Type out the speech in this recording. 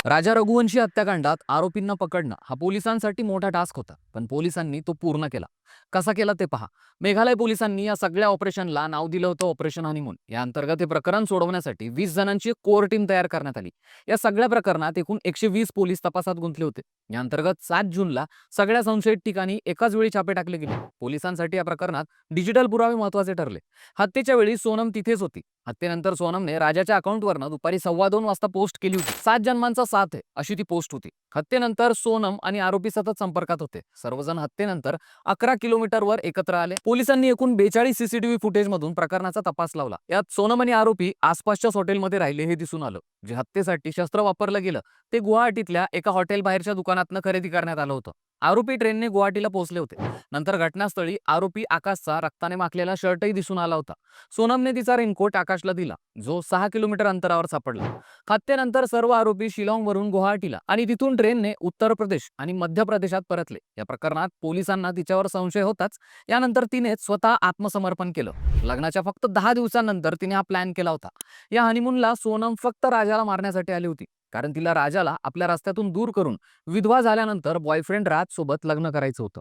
राजा रघुवंशी हत्याकांडात आरोपींना पकडणं हा पोलिसांसाठी मोठा टास्क होता, पण पोलिसांनी तो पूर्ण केला. कसा केला ते पहा. मेघालय पोलिसांनी या सगळ्या ऑपरेशनला नाव दिलं होतं ऑपरेशन हनीमून. या अंतर्गत हे प्रकरण सोडवण्यासाठी 20 जणांची कोर टीम तयार करण्यात आली. या सगळ्या प्रकरणात एकूण 120 पोलीस तपासात गुंतले होते. या अंतर्गत 7 जूनला सगळ्या संशयित ठिकाणी एकाच वेळी छापे टाकले गेले. पोलिसांसाठी या प्रकरणात डिजिटल पुरावे महत्त्वाचे ठरले. हत्येच्या वेळी सोनम तिथेच होती. हत्येनंतर सोनमने राजाच्या अकाउंटवरनं दुपारी 2:15 वाजता पोस्ट केली होती. 7 जन्मांचा साथ आहे अशी ती पोस्ट होती. हत्येनंतर सोनम आणि आरोपी सतत संपर्कात होते. सर्वजण हत्येनंतर 11 किलोमीटरवर एकत्र आले. पोलिसांनी एकूण 42 सीसीटीव्ही फुटेजमधून प्रकरणाचा तपास लावला. यात सोनम आणि आरोपी आसपासच्याच हॉटेलमध्ये राहिले हे दिसून आलं. जे हत्येसाठी शस्त्र वापरलं गेलं ते गुवाहाटीतल्या एका हॉटेल बाहेरच्या दुकानातनं खरेदी करण्यात आलं होतं. आरोपी ट्रेनने गुवाहाटीला पोहोचले होते. नंतर घटनास्थळी आरोपी आकाशचा रक्ताने माखलेला शर्टही दिसून आला होता. सोनमने तिचा रेनकोट आकाशला दिला, जो 6 किलोमीटर अंतरावर सापडला. हत्येनंतर सर्व आरोपी शिलाँगवरून गुवाहाटीला आणि तिथून ट्रेनने उत्तर प्रदेश आणि मध्य प्रदेशात परतले. या प्रकरणात पोलिसांना तिच्यावर संशय होताच. यानंतर तिने स्वतः आत्मसमर्पण केलं. लग्नाच्या फक्त 10 दिवसांनंतर तिने हा प्लॅन केला होता. या हनीमूनला सोनम फक्त राजाला मारण्यासाठी आली होती, कारण तिला राजाला आपल्या रस्त्यातून दूर करून विधवा झाल्यानंतर बॉयफ्रेंड राज सोबत लग्न करायचं होतं.